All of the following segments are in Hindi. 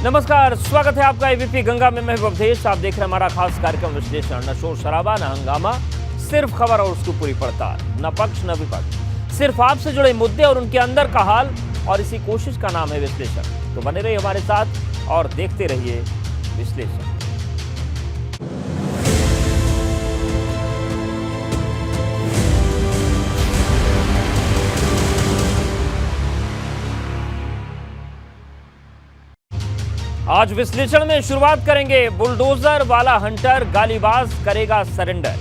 नमस्कार, स्वागत है आपका एबीपी गंगा में। मैं अवधेश, आप देख रहे हैं हमारा खास कार्यक्रम विश्लेषण। न शोर शराबा न हंगामा, सिर्फ खबर और उसकी पूरी पड़ताल, न पक्ष न विपक्ष, सिर्फ आपसे जुड़े मुद्दे और उनके अंदर का हाल, और इसी कोशिश का नाम है विश्लेषण। तो बने रहिए हमारे साथ और देखते रहिए विश्लेषण। आज विश्लेषण में शुरुआत करेंगे बुलडोजर वाला हंटर गालीबाज करेगा सरेंडर,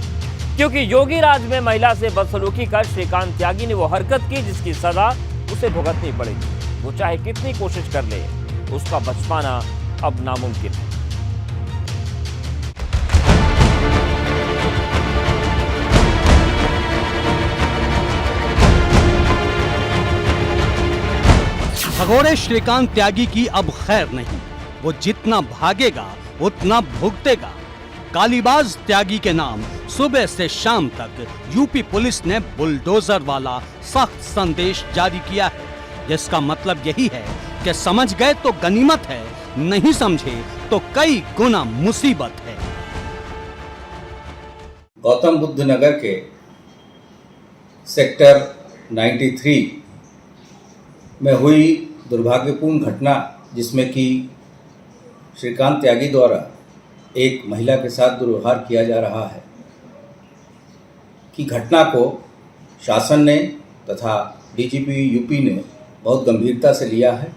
क्योंकि योगी राज में महिला से बदसलूकी कर श्रीकांत त्यागी ने वो हरकत की जिसकी सजा उसे भुगतनी पड़ेगी। वो चाहे कितनी कोशिश कर ले, उसका बच पाना अब नामुमकिन है। भगोड़े श्रीकांत त्यागी की अब खैर नहीं, वो जितना भागेगा उतना भुगतेगा। गालीबाज त्यागी के नाम सुबह से शाम तक यूपी पुलिस ने बुलडोजर वाला सख्त संदेश जारी किया है, जिसका मतलब यही है कि समझ गए तो गनीमत है, नहीं समझे तो कई गुना मुसीबत है। गौतम बुद्ध नगर के सेक्टर 93 में हुई दुर्भाग्यपूर्ण घटना, जिसमें कि श्रीकांत त्यागी द्वारा एक महिला के साथ दुर्व्यवहार किया जा रहा है, की घटना को शासन ने तथा डीजीपी यूपी ने बहुत गंभीरता से लिया है।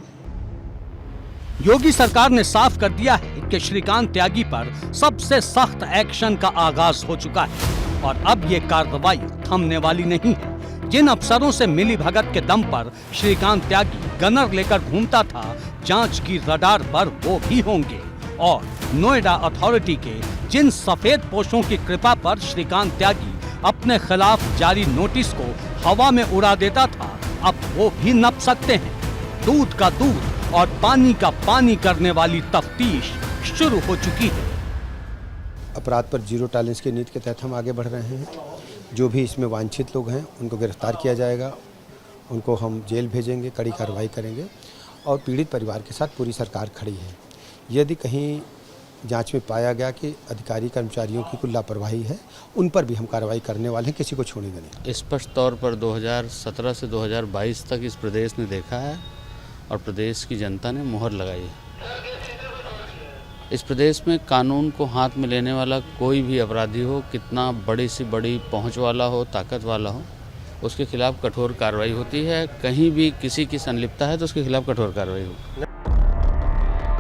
योगी सरकार ने साफ कर दिया है कि श्रीकांत त्यागी पर सबसे सख्त एक्शन का आगाज हो चुका है और अब ये कार्रवाई थमने वाली नहीं है। जिन अफसरों से मिली भगत के दम पर श्रीकांत त्यागी गनर लेकर घूमता था, जांच की रडार पर वो भी होंगे और नोएडा अथॉरिटी के जिन सफेद पोशों की कृपा पर श्रीकांत त्यागी अपने खिलाफ जारी नोटिस को हवा में उड़ा देता था, अब वो भी नप सकते हैं। दूध का दूध और पानी का पानी करने वाली तफ्तीश शुरू हो चुकी है। अपराध पर जीरो टॉलरेंस की नीति के तहत हम आगे बढ़ रहे हैं। जो भी इसमें वांछित लोग हैं उनको गिरफ्तार किया जाएगा, उनको हम जेल भेजेंगे, कड़ी कार्रवाई करेंगे और पीड़ित परिवार के साथ पूरी सरकार खड़ी है। यदि कहीं जांच में पाया गया कि अधिकारी कर्मचारियों की कुछ लापरवाही है, उन पर भी हम कार्रवाई करने वाले हैं, किसी को छोड़ेंगे नहीं। स्पष्ट तौर पर 2017 से 2022 तक इस प्रदेश ने देखा है और प्रदेश की जनता ने मुहर लगाई है। इस प्रदेश में कानून को हाथ में लेने वाला कोई भी अपराधी हो, कितना बड़ी से बड़ी पहुंच वाला हो, ताकत वाला हो, उसके खिलाफ कठोर कार्रवाई होती है। कहीं भी किसी की संलिप्तता है तो उसके खिलाफ कठोर कार्रवाई होगी।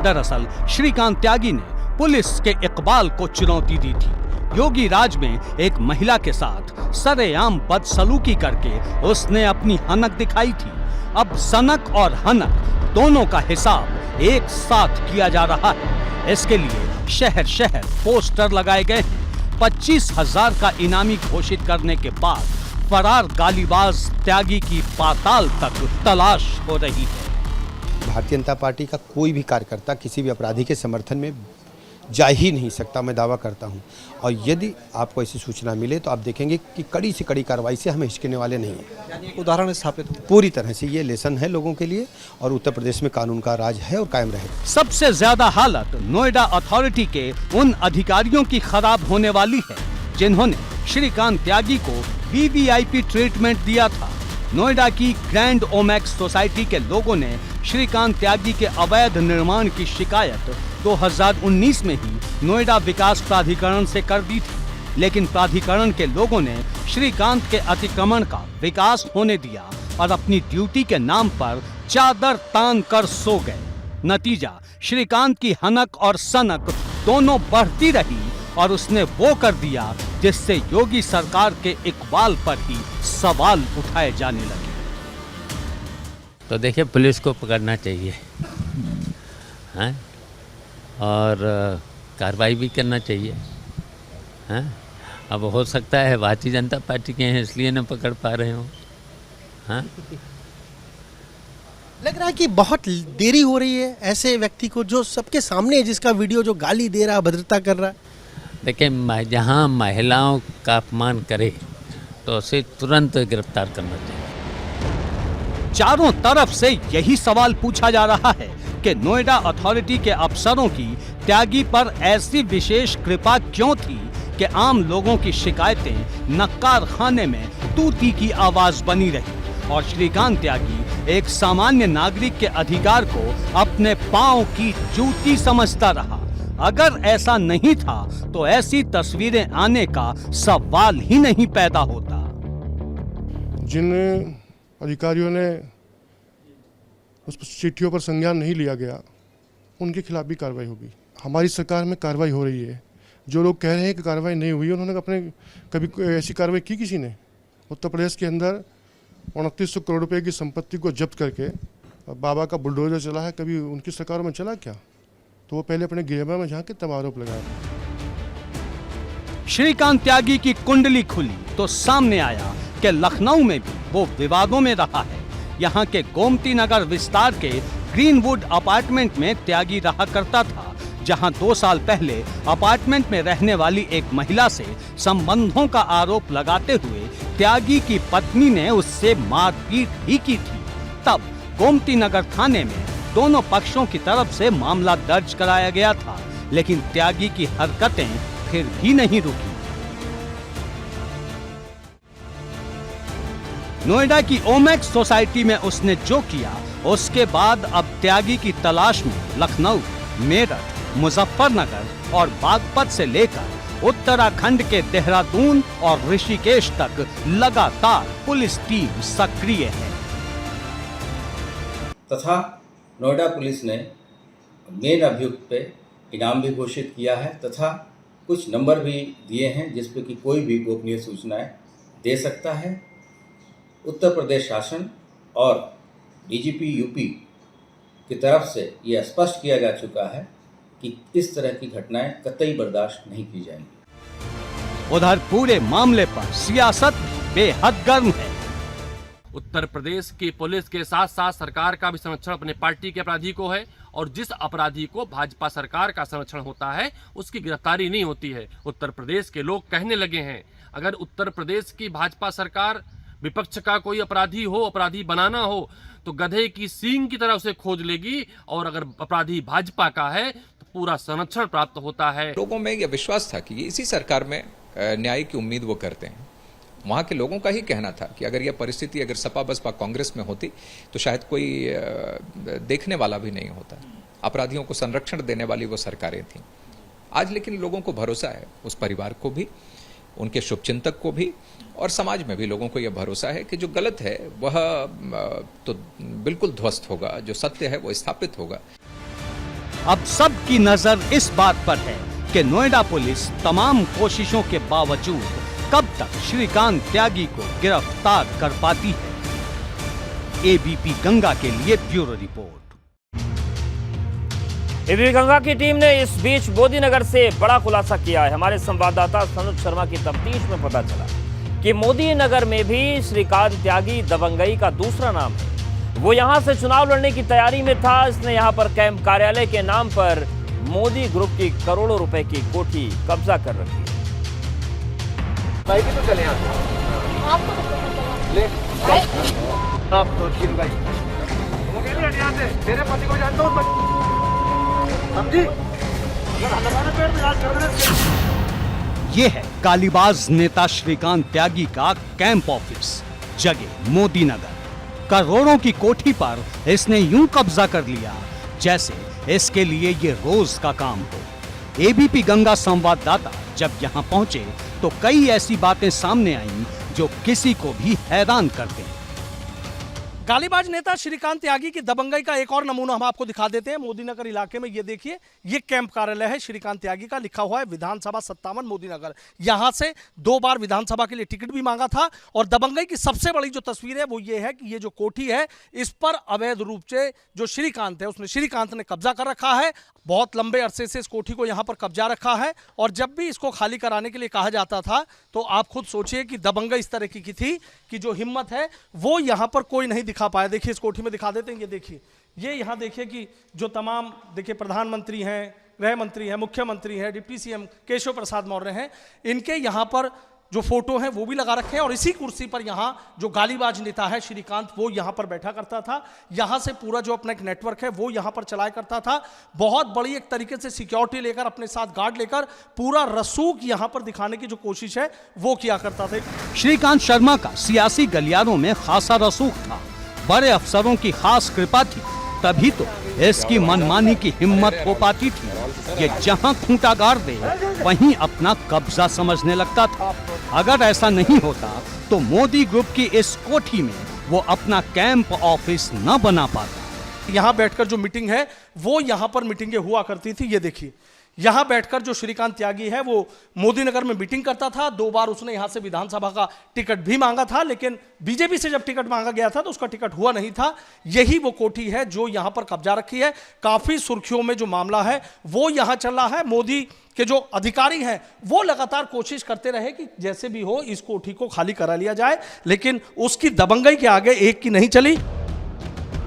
दरअसल श्रीकांत त्यागी ने पुलिस के इकबाल को चुनौती दी थी। योगी राज में एक महिला के साथ सरेआम बदसलूकी करके उसने अपनी हनक दिखाई थी। अब सनक और हनक दोनों का हिसाब एक साथ किया जा रहा है। इसके लिए शहर शहर पोस्टर लगाए गए हैं। 25,000 का इनामी घोषित करने के बाद फरार गालीबाज त्यागी की पाताल तक तलाश हो रही है। भारतीय जनता पार्टी का कोई भी कार्यकर्ता किसी भी अपराधी के समर्थन में जा ही नहीं सकता, मैं दावा करता हूं। और यदि आपको ऐसी सूचना मिले तो आप देखेंगे कि कड़ी से कड़ी कार्रवाई से हम हिचकने वाले नहीं हैं। उदाहरण स्थापित पूरी तरह से ये लेसन है लोगों के लिए, और उत्तर प्रदेश में कानून का राज है और कायम रहेगा। सबसे ज्यादा हालत नोएडा अथॉरिटी के उन अधिकारियों की खराब होने वाली है जिन्होंने श्रीकांत त्यागी को वीवीआईपी ट्रीटमेंट दिया था। नोएडा की ग्रैंड ओमैक्स सोसाइटी के लोगों ने श्रीकांत त्यागी के अवैध निर्माण की शिकायत 2019 में ही नोएडा विकास प्राधिकरण से कर दी थी, लेकिन प्राधिकरण के लोगों ने श्रीकांत के अतिक्रमण का विकास होने दिया और अपनी ड्यूटी के नाम पर चादर तान कर सो गए। नतीजा, श्रीकांत की हनक और सनक दोनों बढ़ती रही और उसने वो कर दिया जिससे योगी सरकार के इकबाल पर ही सवाल उठाए जाने लगे। तो देखिए, पुलिस को पकड़ना चाहिए, हाँ, और कार्रवाई भी करना चाहिए, हाँ। अब हो सकता है भारतीय जनता पार्टी के हैं इसलिए न पकड़ पा रहे हो, हाँ। लग रहा है कि बहुत देरी हो रही है ऐसे व्यक्ति को जो सबके सामने है, जिसका वीडियो जो गाली दे रहा है, भद्रता कर रहा है। देखिए, जहाँ महिलाओं का अपमान करे तो उसे तुरंत गिरफ्तार करना चाहिए। चारों तरफ से यही सवाल पूछा जा रहा है कि नोएडा अथॉरिटी के अफसरों की त्यागी पर ऐसी विशेष कृपा क्यों थी कि आम लोगों की शिकायतें नक्कार खाने में तूती की आवाज बनी रही और श्रीकांत त्यागी एक सामान्य नागरिक के अधिकार को अपने पांव की जूती समझता रहा। अगर ऐसा नहीं था तो ऐसी तस्वीरें आने का सवाल ही नहीं पैदा होता। जिन अधिकारियों ने उस चिट्ठियों पर संज्ञान नहीं लिया गया उनके खिलाफ भी कार्रवाई होगी। हमारी सरकार में कार्रवाई हो रही है। जो लोग कह रहे हैं कि कार्रवाई नहीं हुई, उन्होंने अपने कभी ऐसी कार्रवाई की किसी ने? उत्तर प्रदेश के अंदर 2900 करोड़ रुपए की संपत्ति को जब्त करके बाबा का बुलडोजर चला है, कभी उनकी सरकारों में चला क्या? तो वो पहले अपने गिरबा में झांके तब आरोप लगाए। श्रीकांत त्यागी की कुंडली खुली तो सामने आया कि लखनऊ में भी वो विवादों में रहा है। यहाँ के गोमती नगर विस्तार के ग्रीनवुड अपार्टमेंट में त्यागी रहा करता था, जहां 2 साल पहले अपार्टमेंट में रहने वाली एक महिला से संबंधों का आरोप लगाते हुए त्यागी की पत्नी ने उससे मारपीट भी की थी। तब गोमती नगर थाने में दोनों पक्षों की तरफ से मामला दर्ज कराया गया था, लेकिन त्यागी की हरकतें फिर भी नहीं रुकी। नोएडा की ओमेक्स सोसाइटी में उसने जो किया, उसके बाद अब त्यागी की तलाश में लखनऊ, मेरठ, मुजफ्फरनगर और बागपत से लेकर उत्तराखंड के देहरादून और ऋषिकेश तक लगातार पुलिस टीम सक्रिय है। तथा नोएडा पुलिस ने मेन अभियुक्त पे इनाम भी घोषित किया है तथा कुछ नंबर भी दिए हैं जिस पे कि कोई भी गोपनीय सूचनाएं दे सकता है। उत्तर प्रदेश शासन और डीजीपी यूपी की तरफ से यह स्पष्ट किया जा चुका है कि इस तरह की घटनाएं कतई बर्दाश्त नहीं की जाएंगी। उधर पूरे मामले पर सियासत बेहद गर्म है। उत्तर प्रदेश की पुलिस के साथ साथ सरकार का भी संरक्षण अपने पार्टी के अपराधी को है और जिस अपराधी को भाजपा सरकार का संरक्षण होता है उसकी गिरफ्तारी नहीं होती है। उत्तर प्रदेश के लोग कहने लगे हैं अगर उत्तर प्रदेश की भाजपा सरकार विपक्ष का कोई अपराधी हो, अपराधी बनाना हो तो गधे की सींग की तरह उसे खोज लेगी और अगर अपराधी भाजपा का है तो पूरा संरक्षण प्राप्त होता है। लोगों में यह विश्वास था कि इसी सरकार में न्याय की उम्मीद वो करते हैं। वहाँ के लोगों का ही कहना था कि अगर यह परिस्थिति अगर सपा बसपा कांग्रेस में होती तो शायद कोई देखने वाला भी नहीं होता। अपराधियों को संरक्षण देने वाली वो सरकारें थीं। आज लेकिन लोगों को भरोसा है, उस परिवार को भी, उनके शुभचिंतक को भी और समाज में भी लोगों को यह भरोसा है कि जो गलत है वह तो बिल्कुल ध्वस्त होगा, जो सत्य है वो स्थापित होगा। अब सबकी नजर इस बात पर है कि नोएडा पुलिस तमाम कोशिशों के बावजूद कब तक श्रीकांत त्यागी को गिरफ्तार कर पाती है। एबीपी गंगा के लिए ब्यूरो रिपोर्ट। एबीपी गंगा की टीम ने इस बीच मोदीनगर से बड़ा खुलासा किया है। हमारे संवाददाता सनुज शर्मा की तफ्तीश में पता चला कि मोदीनगर में भी श्रीकांत त्यागी दबंगई का दूसरा नाम है। वो यहां से चुनाव लड़ने की तैयारी में था। इसने यहां पर कैंप कार्यालय के नाम पर मोदी ग्रुप की करोड़ों रुपए की कोठी कब्जा कर रखी है। भाई की तो चले ले आप तो ठीक भाई वो कह रही है तेरे पति को जानता हूं समझी अगर हमारे पेड़ में राज कर देना। ये है कालीबाज नेता श्रीकांत त्यागी का कैंप ऑफिस, जगह मोदीनगर। करोड़ों की कोठी पर इसने यूं कब्जा कर लिया जैसे इसके लिए ये रोज का काम हो। एबीपी गंगा संवाददाता जब यहां पहुंचे तो कई ऐसी बातें सामने आईं जो किसी को भी हैरान कर दें। गालीबाज नेता श्रीकांत त्यागी की दबंगई का एक और नमूना हम आपको दिखा देते हैं। मोदीनगर इलाके में ये देखिए, ये कैंप कार्यालय है श्रीकांत त्यागी का, लिखा हुआ है विधानसभा 57 मोदीनगर। यहां से 2 बार विधानसभा के लिए टिकट भी मांगा था। और दबंगई की सबसे बड़ी जो तस्वीर है वो ये है कि ये जो कोठी है इस पर अवैध रूप से जो श्रीकांत है श्रीकांत ने कब्जा कर रखा है। बहुत लंबे अरसे से इस कोठी को यहाँ पर कब्जा रखा है और जब भी इसको खाली कराने के लिए कहा जाता था तो आप खुद सोचिए कि दबंगई इस तरह की थी कि जो हिम्मत है वो यहाँ पर कोई नहीं दिखा पाया। देखिए इस कोठी में दिखा देते हैं, ये देखिए, ये यहाँ देखिए कि जो तमाम देखिए प्रधानमंत्री हैं, गृह मंत्री हैं, मुख्यमंत्री हैं, डिप्टी सीएम केशव प्रसाद मौर्य हैं, इनके यहाँ पर जो फोटो हैं वो भी लगा रखे हैं और इसी कुर्सी पर यहाँ जो गालीबाज नेता है श्रीकांत वो यहाँ पर बैठा करता था। यहाँ से पूरा जो अपना एक नेटवर्क है वो यहाँ पर चलाया करता था। बहुत बड़ी एक तरीके से सिक्योरिटी लेकर, अपने साथ गार्ड लेकर पूरा रसूख यहाँ पर दिखाने की जो कोशिश है वो किया करता था। श्रीकांत शर्मा का सियासी गलियारों में खासा रसूख था, बड़े अफसरों की खास कृपा थी, तभी तो इसकी मनमानी की हिम्मत हो पाती थी कि जहां खूंटा गाड़ दे वहीं अपना कब्जा समझने लगता था। अगर ऐसा नहीं होता तो मोदी ग्रुप की इस कोठी में वो अपना कैंप ऑफिस न बना पाता। यहाँ बैठकर जो मीटिंग है वो यहाँ पर मीटिंगें हुआ करती थी। ये देखिए, यहाँ बैठकर जो श्रीकांत त्यागी है वो मोदी नगर में मीटिंग करता था। 2 बार उसने यहाँ से विधानसभा का टिकट भी मांगा था, लेकिन बीजेपी से जब टिकट मांगा गया था तो उसका टिकट हुआ नहीं था। यही वो कोठी है जो यहाँ पर कब्जा रखी है। काफी सुर्खियों में जो मामला है वो यहाँ चल रहा है। मोदी के जो अधिकारी हैं वो लगातार कोशिश करते रहे कि जैसे भी हो इस कोठी को खाली करा लिया जाए, लेकिन उसकी दबंगई के आगे एक की नहीं चली।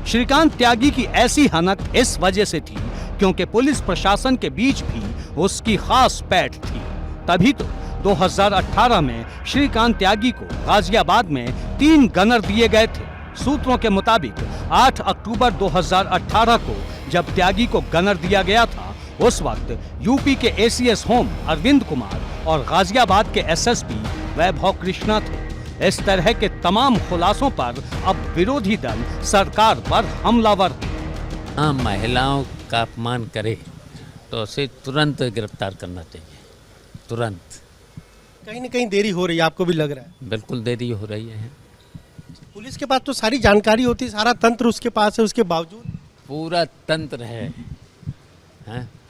श्रीकांत त्यागी की ऐसी हनक इस वजह से थी क्योंकि पुलिस प्रशासन के बीच भी उसकी खास पैठ थी। तभी तो 2018 में श्रीकांत त्यागी को गाजियाबाद में 3 गनर दिए गए थे। सूत्रों के मुताबिक 8 अक्टूबर 2018 को जब त्यागी को गनर दिया गया था, उस वक्त यूपी के एसीएस होम अरविंद कुमार और गाजियाबाद के एसएसपी वैभव कृष्णा थे। इस तरह के तमाम खुलासों पर अब विरोधी दल सरकार पर हमलावर है। महिलाओं का अपमान करे तो उसे तुरंत गिरफ्तार करना चाहिए, तुरंत। कहीं न कहीं देरी हो रही है, आपको भी लग रहा है? बिल्कुल देरी हो रही है। पुलिस के पास तो सारी जानकारी होती है, सारा तंत्र उसके पास है, उसके बावजूद पूरा तंत्र है,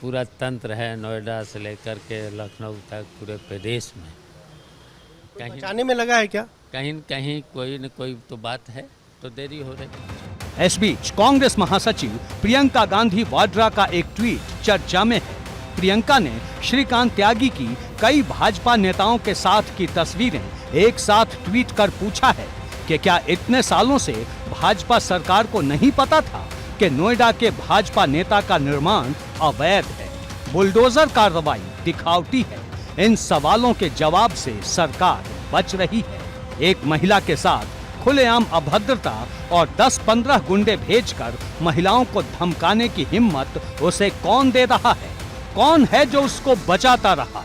पूरा तंत्र है, नोएडा से लेकर के लखनऊ तक पूरे प्रदेश में। कहीं बचाने में लगा है क्या? कहीं न कहीं कोई न कोई तो बात है, तो देरी हो रही है। इस बीच कांग्रेस महासचिव प्रियंका गांधी वाड्रा का एक ट्वीट चर्चा में है। प्रियंका ने श्रीकांत त्यागी की कई भाजपा नेताओं के साथ की तस्वीरें एक साथ ट्वीट कर पूछा है कि क्या इतने सालों से भाजपा सरकार को नहीं पता था कि नोएडा के भाजपा नेता का निर्माण अवैध है, बुलडोजर कार्रवाई दिखावटी है। इन सवालों के जवाब से सरकार बच रही है। एक महिला के साथ खुलेआम अभद्रता और 10-15 गुंडे भेजकर महिलाओं को धमकाने की हिम्मत उसे कौन दे रहा है? कौन है जो उसको बचाता रहा?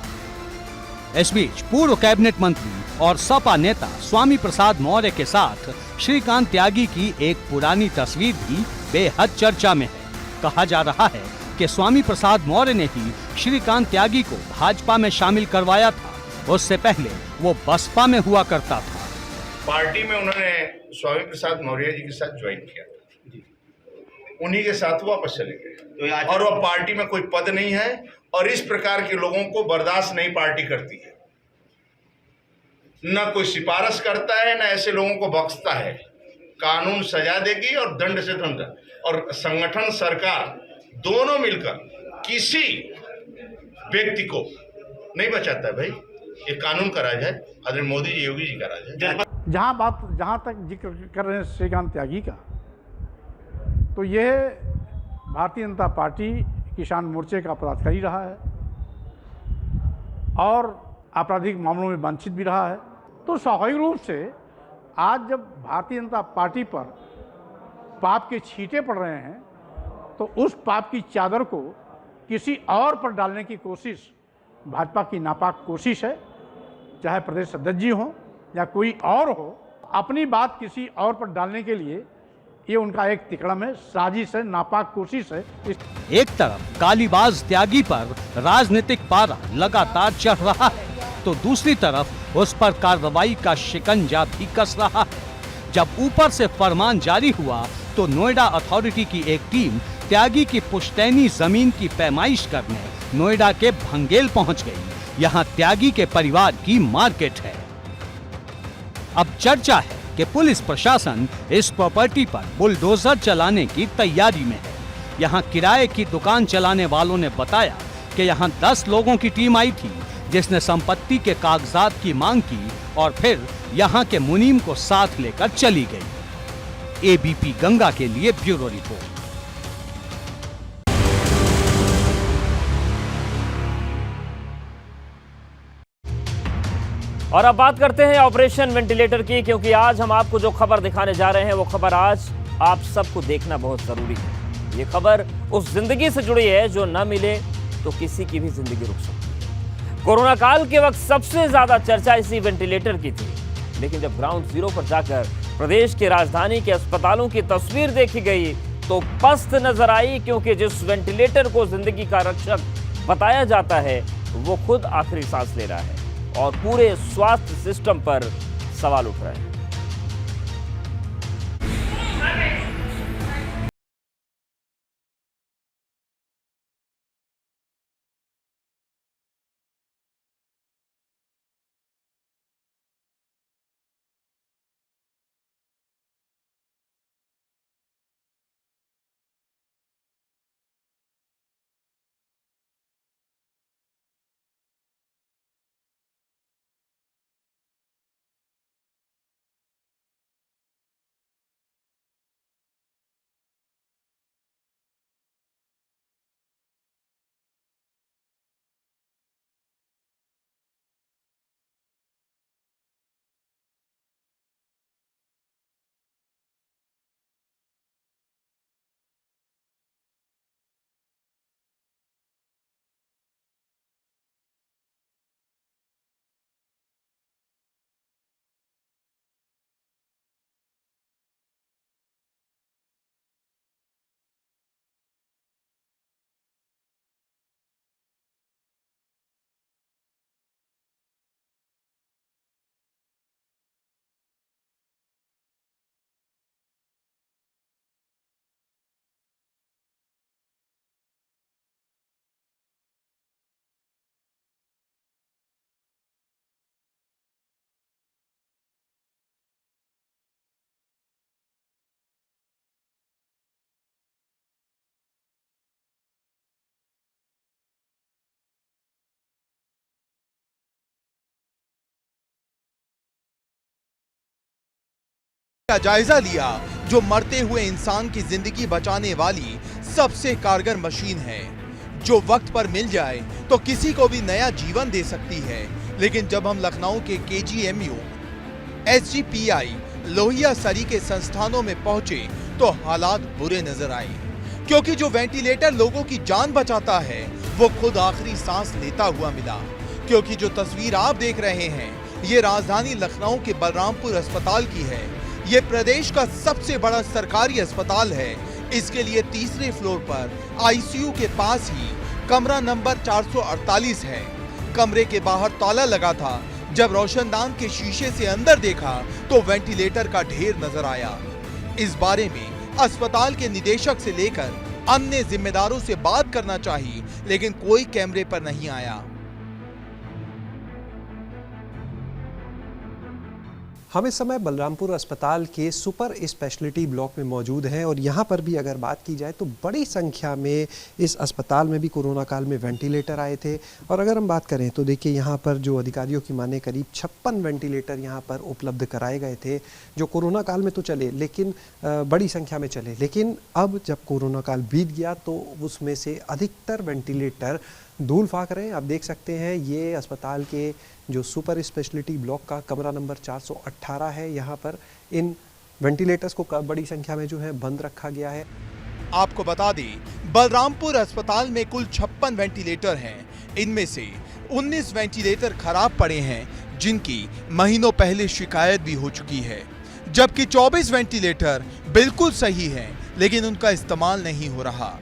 इस बीच पूर्व कैबिनेट मंत्री और सपा नेता स्वामी प्रसाद मौर्य के साथ श्रीकांत त्यागी की एक पुरानी तस्वीर भी बेहद चर्चा में है। कहा जा रहा है कि स्वामी प्रसाद मौर्य ने ही श्रीकांत त्यागी को भाजपा में शामिल करवाया था। उससे पहले वो बसपा में हुआ करता था। पार्टी में उन्होंने स्वामी प्रसाद मौर्य जी के साथ ज्वाइन किया था, उन्हीं के साथ वापस चले गए और वह पार्टी में कोई पद नहीं है और इस प्रकार के लोगों को बर्दाश्त नहीं पार्टी करती है, न कोई सिफारिश करता है, न ऐसे लोगों को बख्शता है। कानून सजा देगी और दंड से दंड, और संगठन सरकार दोनों मिलकर किसी व्यक्ति को नहीं बचाता है। भाई ये कानून का राज है, आदरणीय मोदी जी योगी जी का राज है। जहाँ तक जिक्र कर रहे हैं श्रीकांत त्यागी का, तो यह भारतीय जनता पार्टी किसान मोर्चे का पदाधिकारी रहा है और आपराधिक मामलों में वंचित भी रहा है। तो स्वाभाविक रूप से आज जब भारतीय जनता पार्टी पर पाप के छींटे पड़ रहे हैं तो उस पाप की चादर को किसी और पर डालने की कोशिश भाजपा की नापाक कोशिश है। चाहे प्रदेश अध्यक्ष जी हो या कोई और हो, अपनी बात किसी और पर डालने के लिए ये उनका एक तिकड़म है, साजिश है, नापाक कोशिश है। एक तरफ गालीबाज त्यागी पर राजनीतिक पारा लगातार चढ़ रहा है तो दूसरी तरफ उस पर कार्रवाई का शिकंजा भी कस रहा है। जब ऊपर से फरमान जारी हुआ तो नोएडा अथॉरिटी की एक टीम त्यागी की पुश्तैनी जमीन की पैमाइश करने नोएडा के भंगेल पहुंच गई। यहाँ त्यागी के परिवार की मार्केट है। अब चर्चा है कि पुलिस प्रशासन इस प्रॉपर्टी पर बुलडोजर चलाने की तैयारी में है। यहाँ किराए की दुकान चलाने वालों ने बताया कि यहाँ 10 लोगों की टीम आई थी जिसने संपत्ति के कागजात की मांग की और फिर यहाँ के मुनीम को साथ लेकर चली गई। एबीपी गंगा के लिए ब्यूरो रिपोर्ट। और अब बात करते हैं ऑपरेशन वेंटिलेटर की, क्योंकि आज हम आपको जो खबर दिखाने जा रहे हैं वो खबर आज आप सबको देखना बहुत जरूरी है। ये खबर उस जिंदगी से जुड़ी है जो न मिले तो किसी की भी जिंदगी रुक सकती है। कोरोना काल के वक्त सबसे ज्यादा चर्चा इसी वेंटिलेटर की थी, लेकिन जब ग्राउंड जीरो पर जाकर प्रदेश की राजधानी के अस्पतालों की तस्वीर देखी गई तो पस्त नजर आई, क्योंकि जिस वेंटिलेटर को जिंदगी का रक्षक बताया जाता है वो खुद आखिरी सांस ले रहा है और पूरे स्वास्थ्य सिस्टम पर सवाल उठ रहे हैं। का जायजा लिया जो मरते हुए इंसान की जिंदगी बचाने वाली सबसे कारगर मशीन है, जो वक्त पर मिल जाए तो किसी को भी नया जीवन दे सकती है। लेकिन जब हम लखनऊ के KGMU, SGPI, लोहिया सरी के संस्थानों में पहुंचे तो हालात बुरे नजर आए, क्योंकि जो वेंटिलेटर लोगों की जान बचाता है वो खुद आखिरी सांस लेता हुआ मिला। क्योंकि जो तस्वीर आप देख रहे हैं ये राजधानी लखनऊ के बलरामपुर अस्पताल की है। ये प्रदेश का सबसे बड़ा सरकारी अस्पताल है। इसके लिए तीसरे फ्लोर पर ICU के पास ही कमरा नंबर 448 है। कमरे के बाहर ताला लगा था। जब रोशनदान के शीशे से अंदर देखा तो वेंटिलेटर का ढेर नजर आया। इस बारे में अस्पताल के निदेशक से लेकर अन्य जिम्मेदारों से बात करना चाहिए, लेकिन कोई कैमरे पर नहीं आया। हम इस समय बलरामपुर अस्पताल के सुपर स्पेशलिटी ब्लॉक में मौजूद हैं और यहाँ पर भी अगर बात की जाए तो बड़ी संख्या में इस अस्पताल में भी कोरोना काल में वेंटिलेटर आए थे। और अगर हम बात करें तो देखिए यहाँ पर जो अधिकारियों की माने करीब 56 वेंटिलेटर यहाँ पर उपलब्ध कराए गए थे, जो कोरोना काल में तो चले लेकिन बड़ी संख्या में चले। लेकिन अब जब कोरोना काल बीत गया तो उसमें से अधिकतर वेंटिलेटर धूल फाक रहे हैं। आप देख सकते हैं ये अस्पताल के जो सुपर स्पेशलिटी ब्लॉक का कमरा नंबर 418 है, यहाँ पर इन वेंटिलेटर्स को बड़ी संख्या में जो है बंद रखा गया है। आपको बता दें बलरामपुर अस्पताल में कुल 56 वेंटिलेटर हैं। इनमें से 19 वेंटिलेटर खराब पड़े हैं, जिनकी महीनों पहले शिकायत भी हो चुकी है, जबकि 24 वेंटिलेटर बिल्कुल सही हैं, लेकिन उनका इस्तेमाल नहीं हो रहा।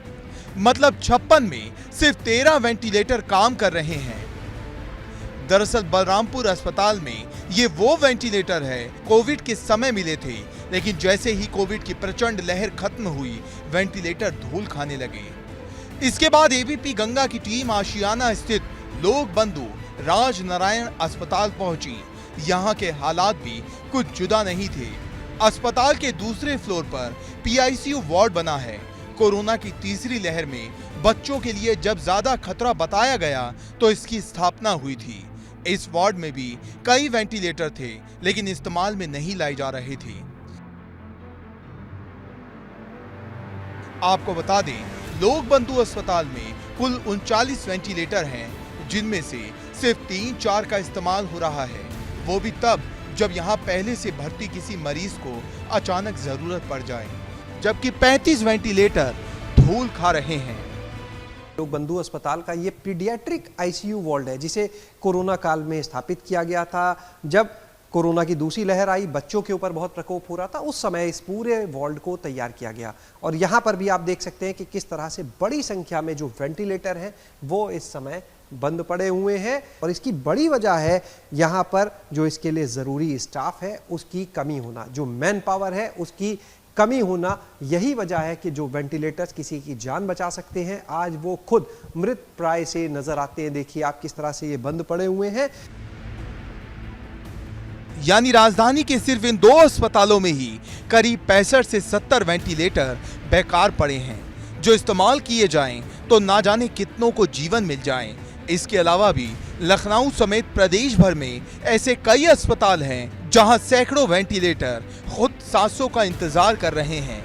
मतलब 56 में सिर्फ 13 वेंटिलेटर काम कर रहे हैं। दरअसल बलरामपुर अस्पताल में ये वो वेंटिलेटर है कोविड के समय मिले थे, लेकिन जैसे ही कोविड की प्रचंड लहर खत्म हुई वेंटिलेटर धूल खाने लगे। इसके बाद ABP गंगा की टीम आशियाना स्थित लोक बंधु राज नारायण अस्पताल पहुंची। यहाँ के हालात भी कुछ जुदा नहीं थे। अस्पताल के दूसरे फ्लोर पर PICU वार्ड बना है। कोरोना की तीसरी लहर में बच्चों के लिए जब ज्यादा खतरा बताया गया तो इसकी स्थापना हुई थी। इस वार्ड में भी कई वेंटिलेटर थे, लेकिन इस्तेमाल में नहीं लाई जा रहे थे। आपको बता दें लोक बंधु अस्पताल में कुल 39 वेंटिलेटर हैं, जिनमें से सिर्फ 3-4 का इस्तेमाल हो रहा है। वो भी तब जब यहाँ पहले से भर्ती किसी मरीज को अचानक जरूरत पड़ जाए, जबकि 35 वेंटिलेटर धूल खा रहे हैं। लोक बंधु अस्पताल का ये पीडियाट्रिक आईसीयू वार्ड है, जिसे कोरोना काल में स्थापित किया गया था। जब कोरोना की दूसरी लहर आई, बच्चों के ऊपर बहुत प्रकोप हो रहा था, उस समय इस पूरे वार्ड को तैयार किया गया। और यहाँ पर भी आप देख सकते हैं कि किस तरह से बड़ी संख्या में जो वेंटिलेटर हैं वो इस समय बंद पड़े हुए हैं। और इसकी बड़ी वजह है यहाँ पर जो इसके लिए ज़रूरी स्टाफ है उसकी कमी होना, जो मैन पावर है उसकी कमी होना। यही वजह है कि जो वेंटिलेटर्स किसी की जान बचा सकते हैं आज वो खुद मृत प्राय से नजर आते हैं। देखिए आप किस तरह से ये बंद पड़े हुए हैं। यानी राजधानी के सिर्फ इन 2 अस्पतालों में ही करीब 65 से 70 वेंटिलेटर बेकार पड़े हैं, जो इस्तेमाल किए जाएं तो ना जाने कितनों को जीवन मिल जाए। इसके अलावा भी लखनऊ समेत प्रदेश भर में ऐसे कई अस्पताल हैं जहां सैकड़ों वेंटिलेटर खुद 700 का इंतजार कर रहे हैं।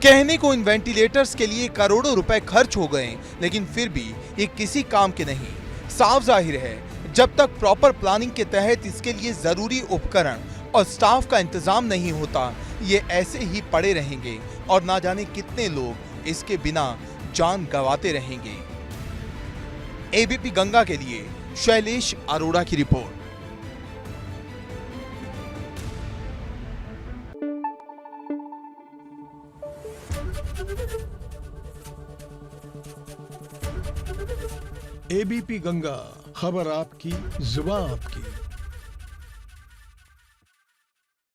कहने को इन वेंटिलेटर्स के लिए करोड़ों रुपए खर्च हो गए, लेकिन फिर भी ये किसी काम के नहीं। साफ जाहिर है जब तक प्रॉपर प्लानिंग के तहत इसके लिए जरूरी उपकरण और स्टाफ का इंतजाम नहीं होता, ये ऐसे ही पड़े रहेंगे और ना जाने कितने लोग इसके बिना जान गंवाते रहेंगे। एबीपी गंगा के लिए शैलेश अरोड़ा की रिपोर्ट। एबीपी गंगा, खबर आपकी, जुबान आपकी।